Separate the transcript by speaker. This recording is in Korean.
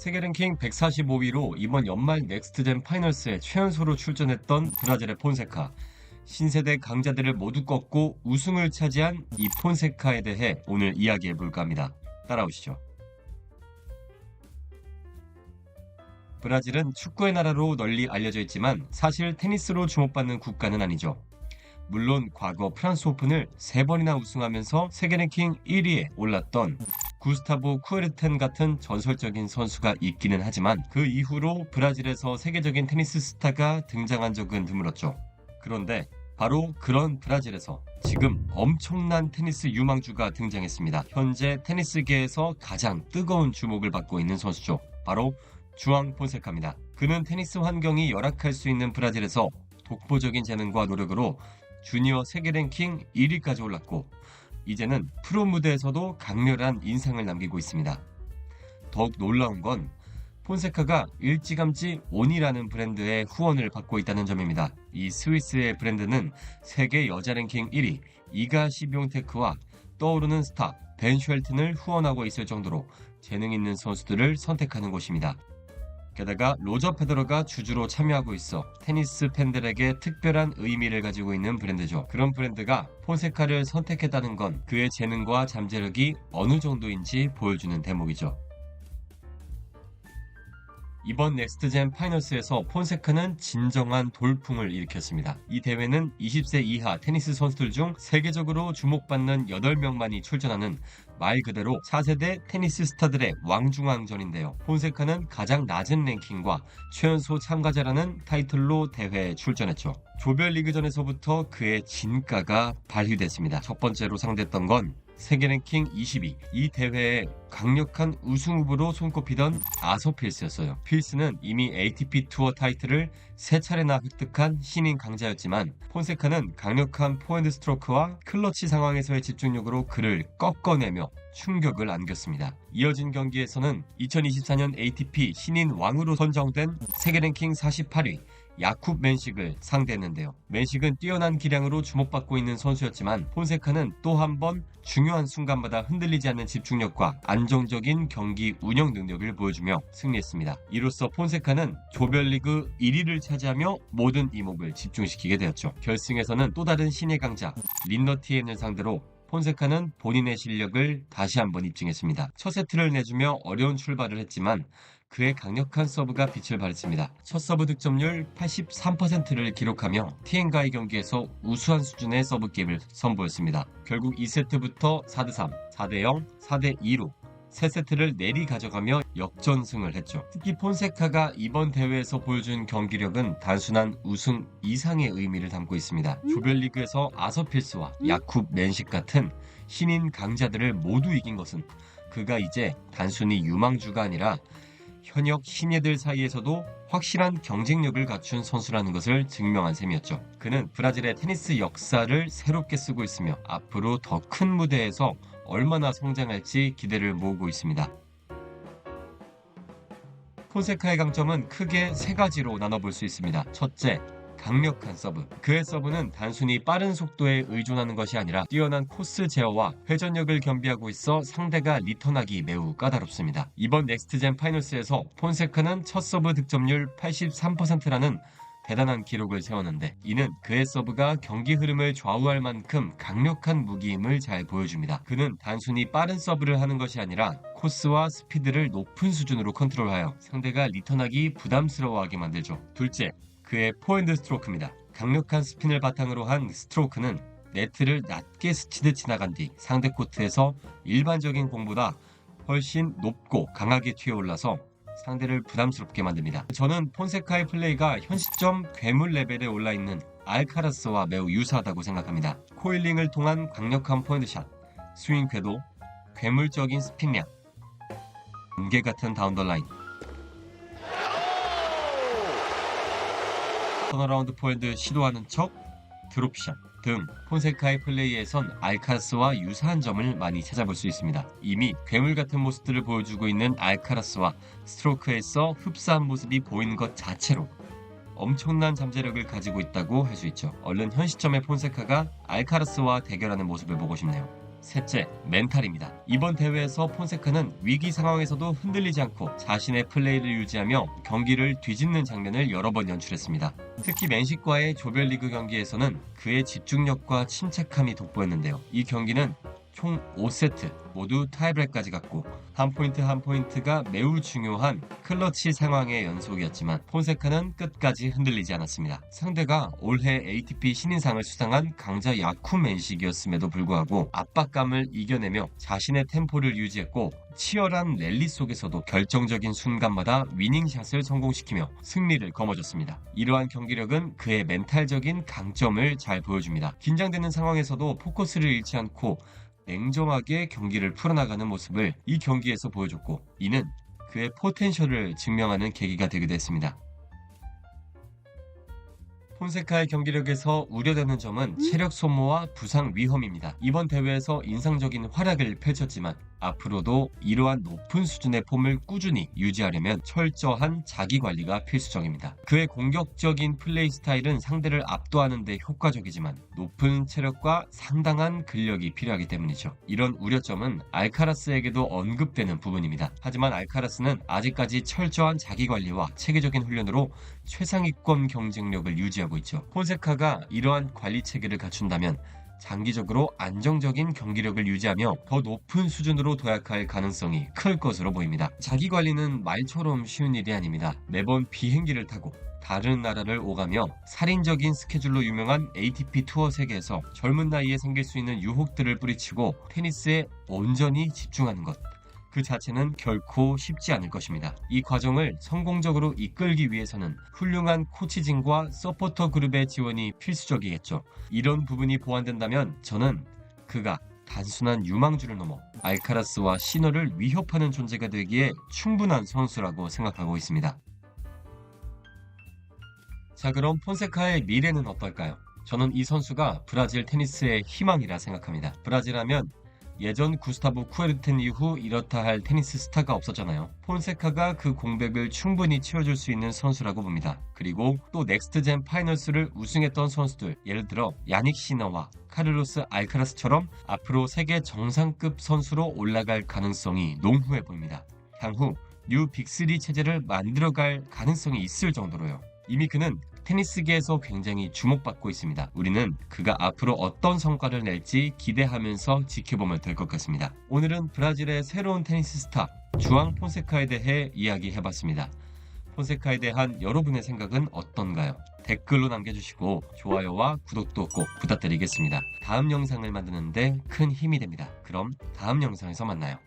Speaker 1: 세계 랭킹 145위로 이번 연말 넥스트젠 파이널스에 최연소로 출전했던 브라질의 폰세카. 신세대 강자들을 모두 꺾고 우승을 차지한 이 폰세카에 대해 오늘 이야기해볼까 합니다. 따라오시죠. 브라질은 축구의 나라로 널리 알려져 있지만 사실 테니스로 주목받는 국가는 아니죠. 물론 과거 프랑스 오픈을 3번이나 우승하면서 세계 랭킹 1위에 올랐던 구스타보 쿠에르텐 같은 전설적인 선수가 있기는 하지만 그 이후로 브라질에서 세계적인 테니스 스타가 등장한 적은 드물었죠. 그런데 바로 그런 브라질에서 지금 엄청난 테니스 유망주가 등장했습니다. 현재 테니스계에서 가장 뜨거운 주목을 받고 있는 선수죠. 바로 주앙 폰세카입니다. 그는 테니스 환경이 열악할 수 있는 브라질에서 독보적인 재능과 노력으로 주니어 세계 랭킹 1위까지 올랐고 이제는 프로 무대에서도 강렬한 인상을 남기고 있습니다. 더욱 놀라운 건 폰세카가 일찌감치 온이라는 브랜드의 후원을 받고 있다는 점입니다. 이 스위스의 브랜드는 세계 여자 랭킹 1위 이가 시비용테크와 떠오르는 스타 벤 쉘튼을 후원하고 있을 정도로 재능 있는 선수들을 선택하는 곳입니다. 게다가 로저 페더러가 주주로 참여하고 있어 테니스 팬들에게 특별한 의미를 가지고 있는 브랜드죠. 그런 브랜드가 폰세카를 선택했다는 건 그의 재능과 잠재력이 어느 정도인지 보여주는 대목이죠. 이번 넥스트젠 파이널스에서 폰세카는 진정한 돌풍을 일으켰습니다. 이 대회는 20세 이하 테니스 선수들 중 세계적으로 주목받는 8명만이 출전하는 말 그대로 4세대 테니스 스타들의 왕중왕전인데요. 폰세카는 가장 낮은 랭킹과 최연소 참가자라는 타이틀로 대회에 출전했죠. 조별리그전에서부터 그의 진가가 발휘됐습니다. 첫 번째로 상대했던 건 세계 랭킹 20위, 이 대회에 강력한 우승 후보로 손꼽히던 아서 필스였어요. 필스는 이미 ATP 투어 타이틀을 3차례나 획득한 신인 강자였지만 폰세카는 강력한 포핸드 스트로크와 클러치 상황에서의 집중력으로 그를 꺾어내며 충격을 안겼습니다. 이어진 경기에서는 2024년 ATP 신인 왕으로 선정된 세계 랭킹 48위 야쿱 맨식을 상대했는데요. 맨식은 뛰어난 기량으로 주목받고 있는 선수였지만 폰세카는 또 한 번 중요한 순간마다 흔들리지 않는 집중력과 안정적인 경기 운영 능력을 보여주며 승리했습니다. 이로써 폰세카는 조별리그 1위를 차지하며 모든 이목을 집중시키게 되었죠. 결승에서는 또 다른 신의 강자 린너티엔을 상대로 폰세카는 본인의 실력을 다시 한번 입증했습니다. 첫 세트를 내주며 어려운 출발을 했지만 그의 강력한 서브가 빛을 발했습니다. 첫 서브 득점률 83%를 기록하며 티엔과의 경기에서 우수한 수준의 서브 게임을 선보였습니다. 결국 2세트부터 4대3, 4대0, 4대2로 3세트를 내리 가져가며 역전승을 했죠. 특히 폰세카가 이번 대회에서 보여준 경기력은 단순한 우승 이상의 의미를 담고 있습니다. 조별리그에서 아서필스와 야쿱 맨식 같은 신인 강자들을 모두 이긴 것은 그가 이제 단순히 유망주가 아니라 현역 신예들 사이에서도 확실한 경쟁력을 갖춘 선수라는 것을 증명한 셈이었죠. 그는 브라질의 테니스 역사를 새롭게 쓰고 있으며 앞으로 더 큰 무대에서 얼마나 성장할지 기대를 모으고 있습니다. 폰세카의 강점은 크게 3가지로 나눠볼 수 있습니다. 첫째, 강력한 서브. 그의 서브는 단순히 빠른 속도에 의존하는 것이 아니라 뛰어난 코스 제어와 회전력을 겸비하고 있어 상대가 리턴하기 매우 까다롭습니다. 이번 넥스트젠 파이널스에서 폰세카는 첫 서브 득점률 83%라는 대단한 기록을 세웠는데 이는 그의 서브가 경기 흐름을 좌우할 만큼 강력한 무기임을 잘 보여줍니다. 그는 단순히 빠른 서브를 하는 것이 아니라 코스와 스피드를 높은 수준으로 컨트롤하여 상대가 리턴하기 부담스러워하게 만들죠. 둘째, 그의 포핸드 스트로크입니다. 강력한 스핀을 바탕으로 한 스트로크는 네트를 낮게 스치듯 지나간 뒤 상대 코트에서 일반적인 공보다 훨씬 높고 강하게 튀어올라서 상대를 부담스럽게 만듭니다. 저는 폰세카의 플레이가 현 시점 괴물 레벨에 올라있는 알카라스와 매우 유사하다고 생각합니다. 코일링을 통한 강력한 포핸드샷, 스윙 궤도, 괴물적인 스핀량, 안개 같은 다운더라인, 턴어라운드 포핸드 시도하는 척, 드롭샷 등 폰세카의 플레이에선 알카라스와 유사한 점을 많이 찾아볼 수 있습니다. 이미 괴물 같은 모습들을 보여주고 있는 알카라스와 스트로크에서 흡사한 모습이 보이는 것 자체로 엄청난 잠재력을 가지고 있다고 할 수 있죠. 얼른 현 시점의 폰세카가 알카라스와 대결하는 모습을 보고 싶네요. 셋째, 멘탈입니다. 이번 대회에서 폰세카는 위기 상황에서도 흔들리지 않고 자신의 플레이를 유지하며 경기를 뒤집는 장면을 여러 번 연출했습니다. 특히 맨시과의 조별리그 경기에서는 그의 집중력과 침착함이 돋보였는데요. 이 경기는 총 5세트 모두 타이브레이크까지 갔고 한 포인트 한 포인트가 매우 중요한 클러치 상황의 연속이었지만 폰세카는 끝까지 흔들리지 않았습니다. 상대가 올해 ATP 신인상을 수상한 강자 야쿠 맨식이었음에도 불구하고 압박감을 이겨내며 자신의 템포를 유지했고 치열한 랠리 속에서도 결정적인 순간마다 위닝샷을 성공시키며 승리를 거머쥐었습니다. 이러한 경기력은 그의 멘탈적인 강점을 잘 보여줍니다. 긴장되는 상황에서도 포커스를 잃지 않고 냉정하게 경기를 풀어나가는 모습을 이 경기에서 보여줬고 이는 그의 포텐셜을 증명하는 계기가 되기도 했습니다. 폰세카의 경기력에서 우려되는 점은 체력 소모와 부상 위험입니다. 이번 대회에서 인상적인 활약을 펼쳤지만 앞으로도 이러한 높은 수준의 폼을 꾸준히 유지하려면 철저한 자기관리가 필수적입니다. 그의 공격적인 플레이 스타일은 상대를 압도하는 데 효과적이지만 높은 체력과 상당한 근력이 필요하기 때문이죠. 이런 우려점은 알카라스에게도 언급되는 부분입니다. 하지만 알카라스는 아직까지 철저한 자기관리와 체계적인 훈련으로 최상위권 경쟁력을 유지하고 있죠. 폰세카가 이러한 관리 체계를 갖춘다면 장기적으로 안정적인 경기력을 유지하며 더 높은 수준으로 도약할 가능성이 클 것으로 보입니다. 자기 관리는 말처럼 쉬운 일이 아닙니다. 매번 비행기를 타고 다른 나라를 오가며 살인적인 스케줄로 유명한 ATP 투어 세계에서 젊은 나이에 생길 수 있는 유혹들을 뿌리치고 테니스에 온전히 집중하는 것. 그 자체는 결코 쉽지 않을 것입니다. 이 과정을 성공적으로 이끌기 위해서는 훌륭한 코치진과 서포터 그룹의 지원이 필수적이겠죠. 이런 부분이 보완된다면 저는 그가 단순한 유망주를 넘어 알카라스와 시너를 위협하는 존재가 되기에 충분한 선수라고 생각하고 있습니다. 자, 그럼 폰세카의 미래는 어떨까요? 저는 이 선수가 브라질 테니스의 희망이라 생각합니다. 브라질 하면 예전 구스타브 쿠에르텐 이후 이렇다 할 테니스 스타가 없었잖아요. 폰세카가 그 공백을 충분히 채워줄 수 있는 선수라고 봅니다. 그리고 또 넥스트젠 파이널스를 우승했던 선수들, 예를 들어 야닉 시너와 카를로스 알카라스처럼 앞으로 세계 정상급 선수로 올라갈 가능성이 농후해 보입니다. 향후 뉴 빅3 체제를 만들어갈 가능성이 있을 정도로요. 이미 그는 테니스계에서 굉장히 주목받고 있습니다. 우리는 그가 앞으로 어떤 성과를 낼지 기대하면서 지켜보면 될 것 같습니다. 오늘은 브라질의 새로운 테니스 스타 주앙 폰세카에 대해 이야기해봤습니다. 폰세카에 대한 여러분의 생각은 어떤가요? 댓글로 남겨주시고 좋아요와 구독도 꼭 부탁드리겠습니다. 다음 영상을 만드는데 큰 힘이 됩니다. 그럼 다음 영상에서 만나요.